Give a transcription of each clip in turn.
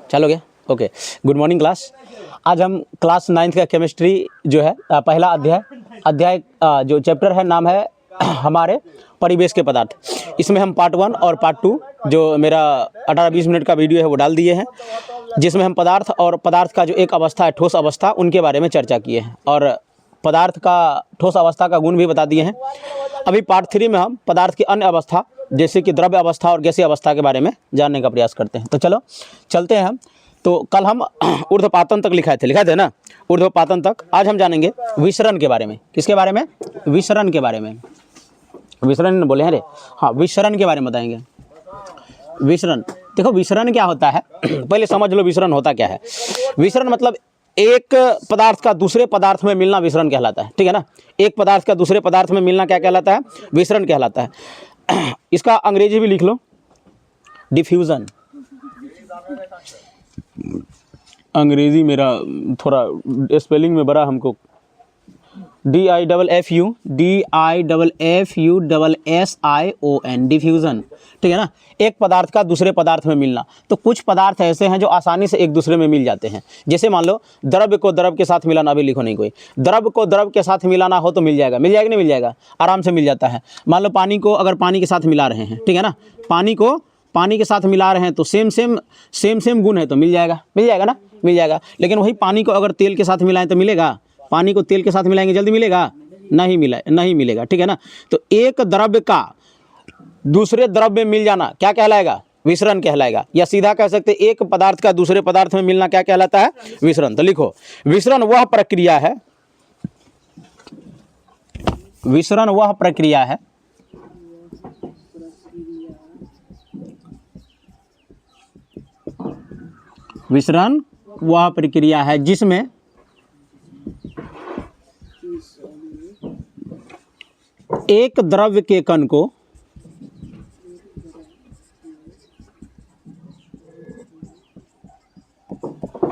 चलोगे? Okay, good morning class. आज हम क्लास 9th का केमिस्ट्री जो है पहला अध्याय जो चैप्टर है नाम है हमारे परिवेश के पदार्थ। इसमें हम पार्ट 1 और पार्ट 2 जो मेरा 18-20 मिनट का वीडियो है वो डाल दिए हैं, जिसमें हम पदार्थ और पदार्थ का जो एक अवस्था है ठोस अवस्था उनके बारे में चर्चा किए हैं और पदार्थ का ठोस अवस्था का गुण भी बता दिए हैं। अभी पार्ट 3 में हम पदार्थ की अन्य अवस्था जैसे कि द्रव्य अवस्था और गैसीय अवस्था के बारे में जानने का प्रयास करते हैं। तो चलो चलते हैं हम। तो कल हम ऊर्ध्वपातन तक लिखाए थे ना, ऊर्ध्वपातन तक। आज हम जानेंगे विसरण के बारे में। किसके बारे में? विसरण के बारे में। विसरण बोले हैं रे, हाँ, विसरण के बारे में बताएंगे। विसरण, देखो विसरण क्या होता है पहले समझ लो विसरण होता क्या है। विसरण मतलब एक पदार्थ का दूसरे पदार्थ में मिलना विसरण कहलाता है, ठीक है ना। एक पदार्थ का दूसरे पदार्थ में मिलना क्या कहलाता है? विसरण कहलाता है। इसका अंग्रेजी भी लिख लो, डिफ्यूजन। अंग्रेजी मेरा थोड़ा स्पेलिंग में बड़ा हमको DIFFUSSION, डिफ्यूजन, ठीक है ना। एक पदार्थ का दूसरे पदार्थ में मिलना। तो कुछ पदार्थ ऐसे हैं जो आसानी से एक दूसरे में मिल जाते हैं। जैसे मान लो द्रव्य को द्रव्य के साथ मिलाना, अभी लिखो नहीं कोई, द्रव्य को द्रव्य के साथ मिलाना हो तो मिल जाएगा, मिल जाएगा नहीं मिल जाएगा, आराम से मिल जाता है। मान लो पानी को अगर पानी के साथ मिला रहे हैं, ठीक है ना, पानी को पानी के साथ मिला रहे हैं तो सेम गुण है तो मिल जाएगा ना, मिल जाएगा। लेकिन वही पानी को अगर तेल के साथ मिलाएं तो मिलेगा? पानी को तेल के साथ मिलाएंगे जल्दी मिलेगा? नहीं मिलेगा, ठीक है ना। तो एक द्रव्य का दूसरे द्रव्य में मिल जाना क्या कहलाएगा? विसरण कहलाएगा। या सीधा कह सकते एक पदार्थ का दूसरे पदार्थ में मिलना क्या कहलाता है? विसरण। तो लिखो, विसरण वह प्रक्रिया है, विसरण वह प्रक्रिया है विसरण वह प्रक्रिया है जिसमें एक द्रव्य के कण को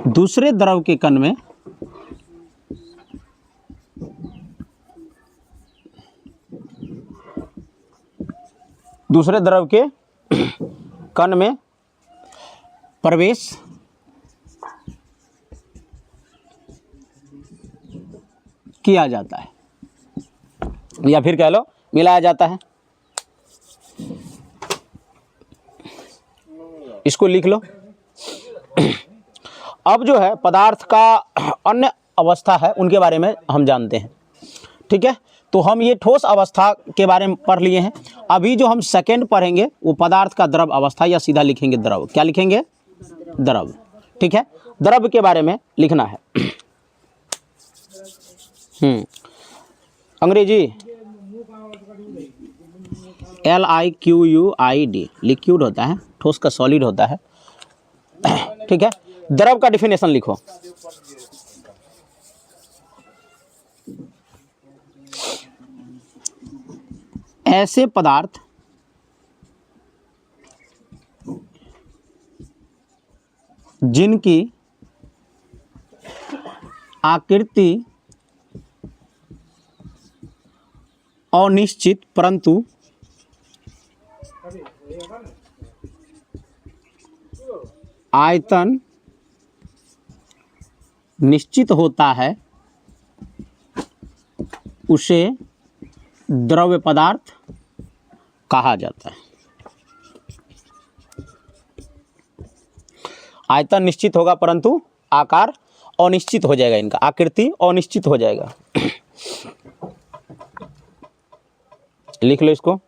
दूसरे द्रव के कण में प्रवेश किया जाता है, या फिर कह लो मिलाया जाता है। इसको लिख लो। अब जो है पदार्थ का अन्य अवस्था है उनके बारे में हम जानते हैं, ठीक है। तो हम ये ठोस अवस्था के बारे में पढ़ लिए हैं। अभी जो हम सेकंड पढ़ेंगे वो पदार्थ का द्रव अवस्था, या सीधा लिखेंगे द्रव। क्या लिखेंगे? द्रव, ठीक है। द्रव के बारे में लिखना है। अंग्रेजी LIQUID, लिक्विड होता है, ठोस का सॉलिड होता है, ठीक है। द्रव का डिफिनेशन लिखो। ऐसे पदार्थ जिनकी आकृति अनिश्चित परंतु आयतन निश्चित होता है, उसे द्रव्य पदार्थ कहा जाता है। आयतन निश्चित होगा परंतु आकार अनिश्चित हो जाएगा, इनका आकृति अनिश्चित हो जाएगा। लिख लो इसको।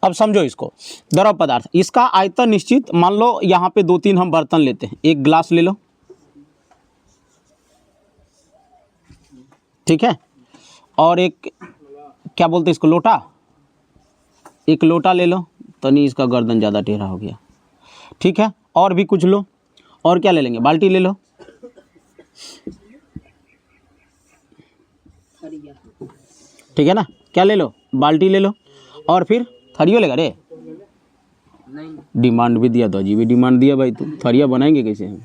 अब समझो इसको, द्रव पदार्थ, इसका आयतन निश्चित। मान लो यहाँ पे 2-3 हम बर्तन लेते हैं, एक गिलास ले लो, ठीक है, और एक क्या बोलते हैं इसको, लोटा, एक लोटा ले लो। तो नहीं, इसका गर्दन ज़्यादा टेढ़ा हो गया, ठीक है। और भी कुछ लो, और क्या ले लेंगे, बाल्टी ले लो, ठीक है ना। क्या ले लो, बाल्टी ले लो, और फिर थरियो लेगा रे, नहीं डिमांड भी दिया, तो अजीब भी डिमांड दिया भाई, तुम थरिया बनाएंगे कैसे हम?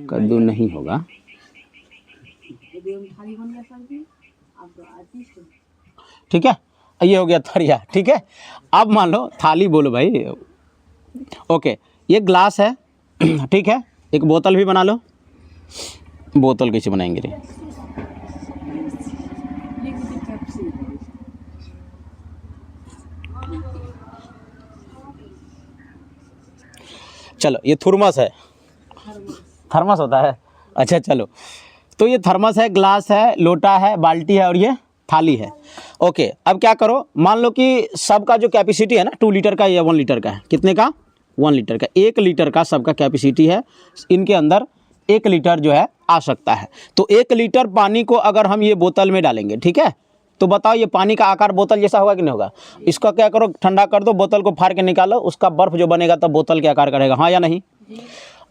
कद्दू नहीं होगा, ठीक है, ये हो गया थरिया। ठीक है, अब मान लो थाली बोलो भाई। ओके, ये ग्लास है। ठीक है, एक बोतल भी बना लो। बोतल कैसे बनाएंगे रे? चलो, ये थर्मस है। थर्मस होता है, अच्छा चलो। तो ये थर्मस है, ग्लास है, लोटा है, बाल्टी है और ये थाली है। ओके, अब क्या करो, मान लो कि सबका जो कैपेसिटी है ना 2 लीटर का या 1 लीटर का है। कितने का? 1 लीटर का। 1 लीटर का सबका कैपेसिटी है। इनके अंदर 1 लीटर जो है आ सकता है। तो 1 लीटर पानी को अगर हम ये बोतल में डालेंगे, ठीक है, तो बताओ ये पानी का आकार बोतल जैसा होगा कि नहीं होगा? इसका क्या करो, ठंडा कर दो, बोतल को फाड़ के निकालो, उसका बर्फ जो बनेगा तब बोतल के आकार करेगा, हाँ या नहीं?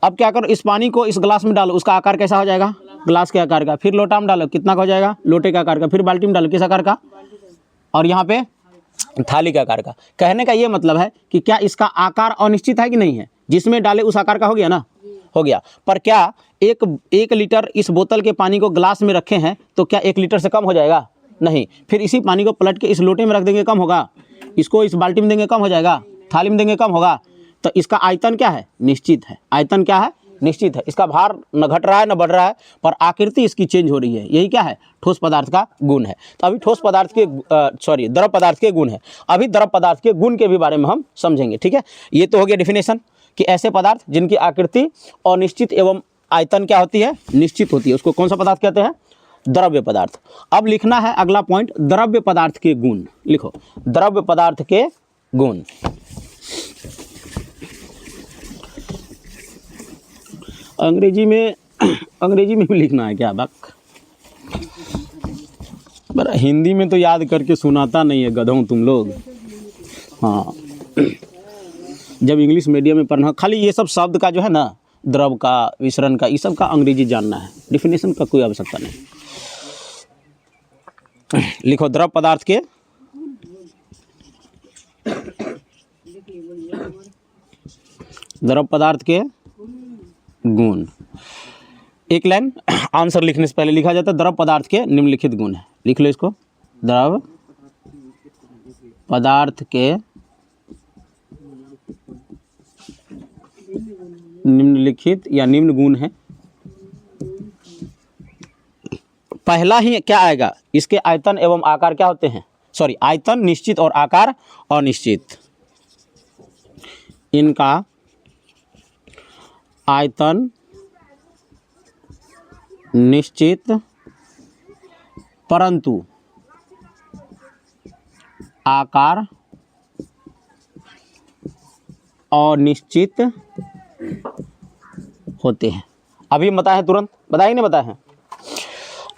अब क्या करो, इस पानी को इस ग्लास में डालो, उसका आकार कैसा हो जाएगा? ग्लास के आकार का। फिर लोटा में डालो, कितना का हो जाएगा? लोटे के आकार का। फिर बाल्टी में डालो, किस आकार का? और यहाँ पे थाली के आकार का। कहने का ये मतलब है कि क्या इसका आकार अनिश्चित है कि नहीं है? जिसमें डाले उस आकार का हो गया ना? हो गया। पर क्या एक लीटर इस बोतल के पानी को ग्लास में रखे हैं तो क्या 1 लीटर से कम हो जाएगा? नहीं। फिर इसी पानी को पलट के इस लोटे में रख देंगे, कम होगा? इसको इस बाल्टी में देंगे, कम हो जाएगा? थाली में देंगे, कम होगा? तो इसका आयतन क्या है? निश्चित है। आयतन क्या है? निश्चित है। इसका भार न घट रहा है न बढ़ रहा है, पर आकृति इसकी चेंज हो रही है। यही क्या है? ठोस पदार्थ का गुण है। तो अभी ठोस पदार्थ के द्रव पदार्थ के गुण है। अभी द्रव पदार्थ के गुण के भी बारे में हम समझेंगे। ठीक है, ये तो हो गया डेफिनेशन कि ऐसे पदार्थ जिनकी आकृति अनिश्चित एवं आयतन क्या होती है? निश्चित होती है, उसको कौन सा पदार्थ कहते हैं? द्रव्य पदार्थ। अब लिखना है अगला पॉइंट, द्रव्य पदार्थ के गुण। लिखो, द्रव्य पदार्थ के गुण। अंग्रेजी में भी लिखना है क्या? बक पर हिंदी में तो याद करके सुनाता नहीं है गधों तुम लोग। हाँ, जब इंग्लिश मीडियम में पढ़ना, खाली ये सब शब्द का जो है ना, द्रव का, विसरण का, ये सब का अंग्रेजी जानना है, डिफिनेशन का कोई आवश्यकता नहीं। लिखो, द्रव पदार्थ के गुण। एक लाइन आंसर लिखने से पहले लिखा जाता है, द्रव पदार्थ के निम्नलिखित गुण है। लिख लो इसको, द्रव पदार्थ के निम्नलिखित या निम्न गुण है। पहला ही क्या आएगा? इसके आयतन एवं आकार क्या होते हैं? सॉरी, आयतन निश्चित और आकार अनिश्चित। इनका आयतन निश्चित परंतु आकार अनिश्चित होते हैं। अभी बताए हैं, तुरंत बताए नहीं बताए हैं?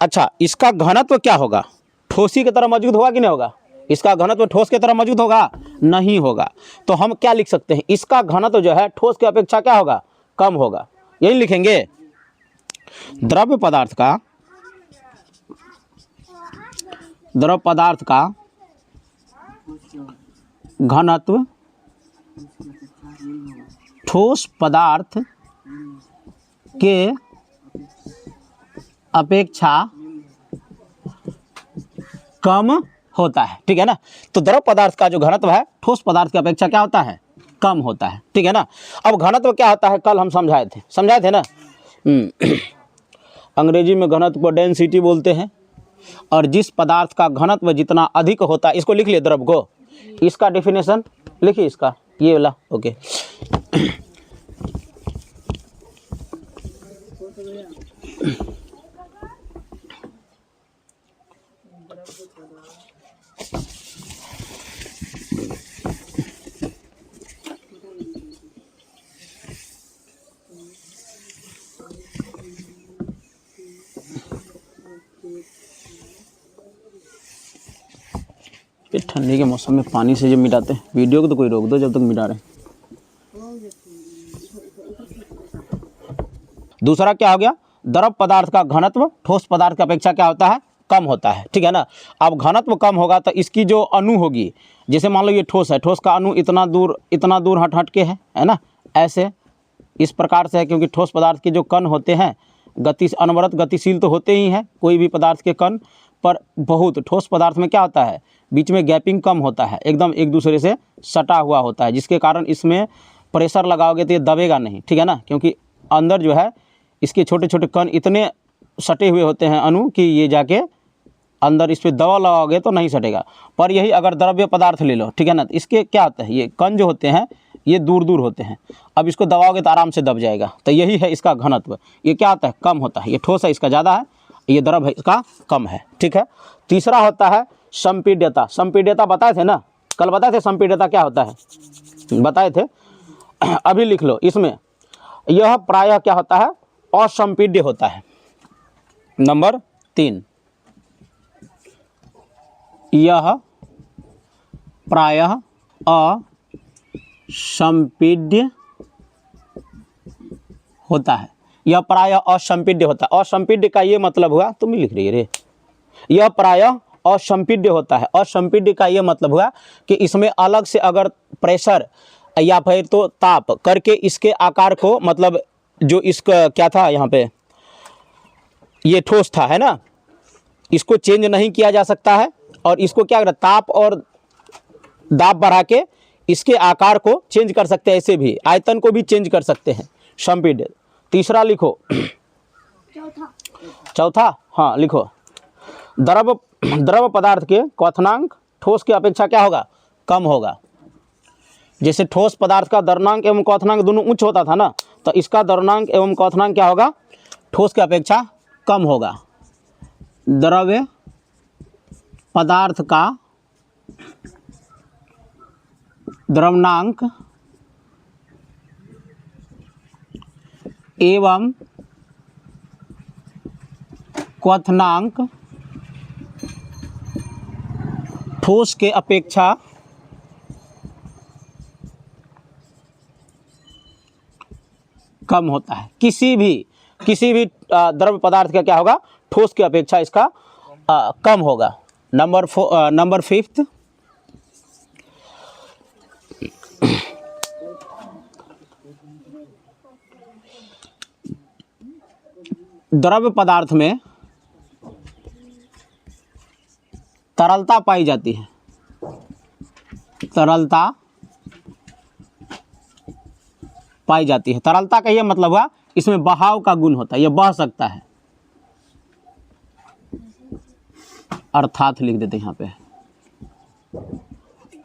अच्छा, इसका घनत्व क्या होगा? ठोसी की तरह मौजूद होगा कि नहीं होगा? इसका घनत्व ठोस की तरह मौजूद होगा? नहीं होगा। तो हम क्या लिख सकते हैं? इसका घनत्व जो है ठोस की अपेक्षा क्या होगा? कम होगा। यही लिखेंगे, द्रव्य पदार्थ का घनत्व ठोस पदार्थ के अपेक्षा कम होता है। ठीक है ना? तो द्रव पदार्थ का जो घनत्व है ठोस पदार्थ की अपेक्षा क्या होता है? कम होता है। ठीक है ना? अब घनत्व क्या होता है? कल हम समझाए थे ना। अंग्रेजी में घनत्व को डेंसिटी बोलते हैं। और जिस पदार्थ का घनत्व जितना अधिक होता है, इसको लिख लिए द्रव को, इसका डेफिनेशन लिखिए, इसका ये वाला। ओके, ठंडी के मौसम में पानी से जो मिटाते हैं, वीडियो को तो कोई रोक दो जब तक मिटा रहे हैं। दूसरा क्या हो गया? द्रव पदार्थ का घनत्व ठोस पदार्थ की अपेक्षा क्या होता है? कम होता है। ठीक है ना? अब घनत्व कम होगा तो इसकी जो अणु होगी, जैसे मान लो ये ठोस है, ठोस का अणु इतना दूर हट के है ना? ऐसे इस प्रकार से है, क्योंकि ठोस पदार्थ के जो कण होते हैं अनवरत गतिशील तो होते ही हैं कोई भी पदार्थ के कण, पर बहुत ठोस पदार्थ में क्या होता है, बीच में गैपिंग कम होता है, एकदम एक दूसरे से सटा हुआ होता है, जिसके कारण इसमें प्रेशर लगाओगे तो ये दबेगा नहीं, ठीक है ना, क्योंकि अंदर जो है इसके छोटे छोटे कण इतने सटे हुए होते हैं अणु कि ये जाके अंदर इस पर दबाव लगाओगे तो नहीं सटेगा। पर यही अगर द्रव्य पदार्थ ले लो, ठीक है ना, तो इसके क्या होता है, ये कण जो होते हैं ये दूर दूर होते हैं, अब इसको दबाओगे तो आराम से दब जाएगा। तो यही है इसका घनत्व, ये क्या होता है, कम होता है। ये ठोस है इसका ज़्यादा है, ये द्रव है इसका कम है, ठीक है। तीसरा होता है संपीड्यता। संपीड्यता बताए थे ना, कल बताए थे संपीड्यता क्या होता है, बताए थे। अभी लिख लो इसमें, यह प्रायः क्या होता है, असंपीड्य होता है। नंबर 3, यह प्रायः असंपीड्य होता है। यह प्रायः असंपीड्य होता है। असंपीड्य का ये मतलब हुआ, तुम ही लिख रही है रे, यह प्रायः असंपीड्य होता है। असंपीड्य का ये मतलब हुआ कि इसमें अलग से अगर प्रेशर या फिर तो ताप करके इसके आकार को, मतलब जो इसका क्या था यहाँ पे, ये ठोस था, है ना, इसको चेंज नहीं किया जा सकता है, और इसको क्या कर, ताप और दाब बढ़ा के इसके आकार को चेंज कर सकते हैं, ऐसे भी आयतन को भी चेंज कर सकते हैं, संपीड्य। तीसरा लिखो, चौथा हाँ लिखो, द्रव पदार्थ के क्वथनांक ठोस की अपेक्षा क्या होगा, कम होगा। जैसे ठोस पदार्थ का द्रव्यनांक एवं क्वथनांक दोनों उच्च होता था ना, तो इसका द्रव्यनांक एवं क्वथनांक क्या होगा, ठोस की अपेक्षा कम होगा। द्रव्य पदार्थ का द्रव्यनांक एवं क्वथनांक ठोस के अपेक्षा कम होता है। किसी भी द्रव्य पदार्थ का क्या होगा, ठोस की अपेक्षा इसका कम होगा। नंबर 5, द्रव्य पदार्थ में तरलता पाई जाती है। तरलता पाई जाती है। तरलता का ये मतलब हुआ इसमें बहाव का गुण होता है, ये बह सकता है, अर्थात लिख देते हैं यहाँ पे,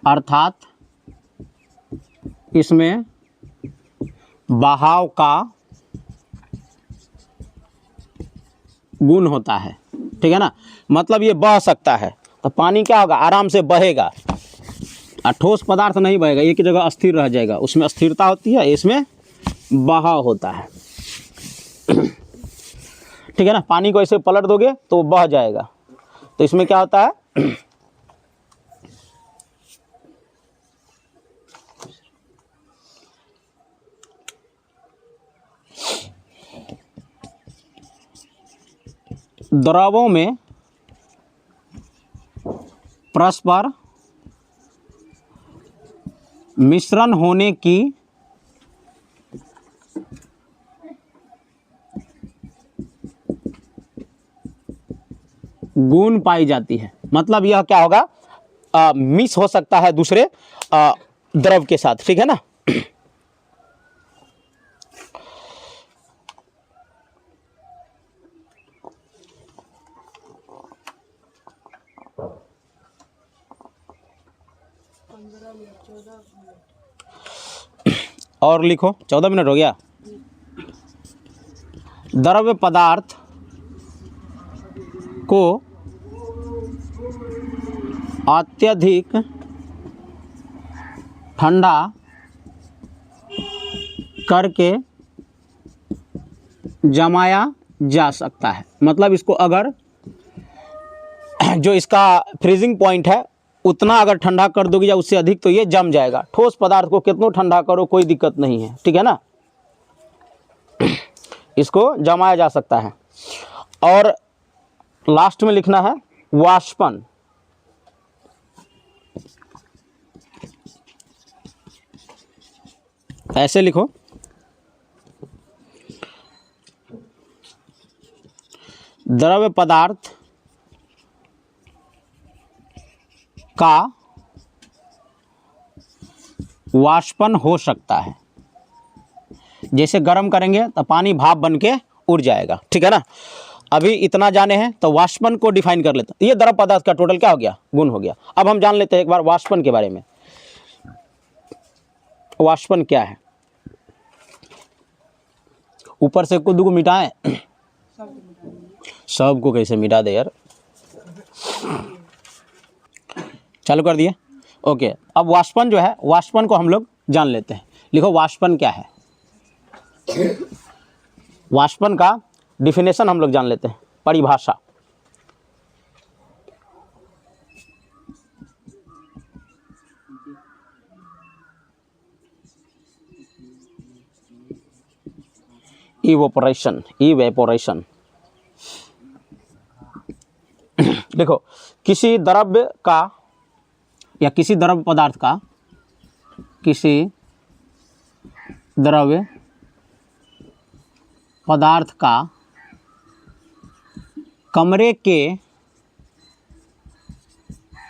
अर्थात इसमें बहाव का गुण होता है, ठीक है ना, मतलब ये बह सकता है। तो पानी क्या होगा, आराम से बहेगा, और ठोस पदार्थ नहीं बहेगा, एक ही जगह स्थिर रह जाएगा, उसमें स्थिरता होती है, इसमें बहाव होता है, ठीक है ना। पानी को ऐसे पलट दोगे तो वो बह जाएगा, तो इसमें क्या होता है, द्रवों में परस्पर मिश्रण होने की गुण पाई जाती है। मतलब यह क्या होगा, मिक्स हो सकता है दूसरे द्रव के साथ, ठीक है ना। और लिखो, 14 मिनट हो गया। द्रव्य पदार्थ को अत्यधिक ठंडा करके जमाया जा सकता है। मतलब इसको अगर जो इसका फ्रीजिंग पॉइंट है उतना अगर ठंडा कर दोगे या उससे अधिक, तो ये जम जाएगा। ठोस पदार्थ को कितना ठंडा करो कोई दिक्कत नहीं है, ठीक है ना, इसको जमाया जा सकता है। और लास्ट में लिखना है वाष्पन। ऐसे लिखो, द्रव्य पदार्थ का वाष्पन हो सकता है। जैसे गर्म करेंगे तो पानी भाप बन के उड़ जाएगा, ठीक है ना। अभी इतना जाने हैं तो वाष्पन को डिफाइन कर लेते हैं। ये द्रव पदार्थ का टोटल क्या हो गया, गुण हो गया। अब हम जान लेते हैं एक बार वाष्पन के बारे में। वाष्पन क्या है, ऊपर से को मिटाएं, सबको कैसे मिटा दे यार। चालू कर दिए, ओके। अब वाष्पन जो है, वाष्पन को हम लोग जान लेते हैं। लिखो वाष्पन क्या है। वाष्पन का डिफिनेशन हम लोग जान लेते हैं, परिभाषा। Evaporation, evaporation. देखो, किसी द्रव्य का या किसी द्रव्य पदार्थ का, किसी द्रव्य पदार्थ का कमरे के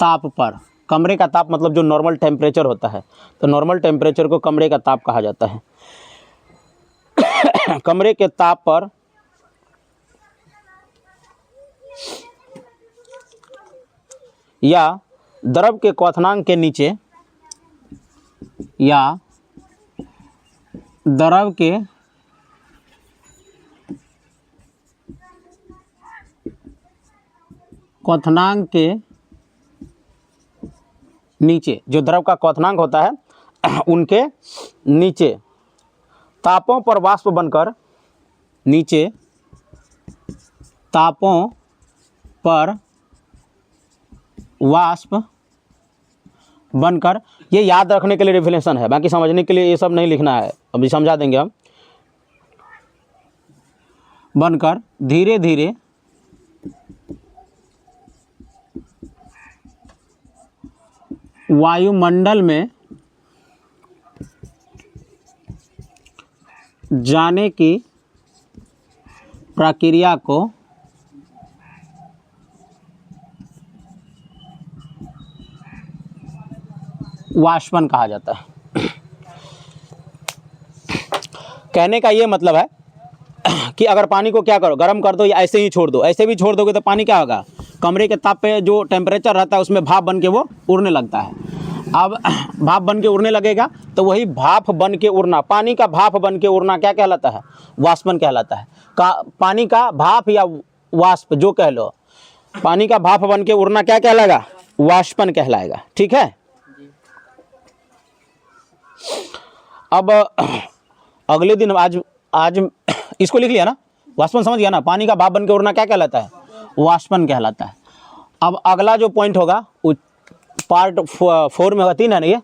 ताप पर, कमरे का ताप मतलब जो नॉर्मल टेम्परेचर होता है, तो नॉर्मल टेम्परेचर को कमरे का ताप कहा जाता है। कमरे के ताप पर या द्रव के क्वथनांक के नीचे, या द्रव के क्वथनांक के नीचे, जो द्रव का क्वथनांक होता है उनके नीचे तापों पर वाष्प बनकर, नीचे तापों पर वाष्प बनकर, ये याद रखने के लिए डेफिनेशन है, बाकी समझने के लिए ये सब नहीं लिखना है, अभी समझा देंगे हम। बनकर धीरे धीरे वायुमंडल में जाने की प्रक्रिया को वाष्पन कहा जाता है। कहने का ये मतलब है कि अगर पानी को क्या करो, गर्म कर दो या ऐसे ही छोड़ दो, ऐसे भी छोड़ दोगे तो पानी क्या होगा, कमरे के ताप पे जो टेम्परेचर रहता है उसमें भाप बन के वो उड़ने लगता है। अब भाप बन के उड़ने लगेगा तो वही भाप बन के उड़ना, पानी का भाप बन के उड़ना क्या कहलाता है, वाष्पन कहलाता है। पानी का भाप या वाष्प जो कह लो, पानी का भाप बन के उड़ना क्या कहलाएगा, वाष्पन कहलाएगा, ठीक है। अब अगले दिन, आज इसको लिख लिया ना, वाष्पन समझ गया ना, पानी का भाप बन के उड़ना क्या कहलाता है, वाष्पन कहलाता है। अब अगला जो पॉइंट होगा वो पार्ट 4 में होगा, 3 है ना ये,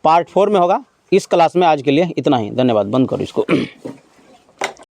पार्ट 4 में होगा। इस क्लास में आज के लिए इतना ही, धन्यवाद। बंद करो इसको।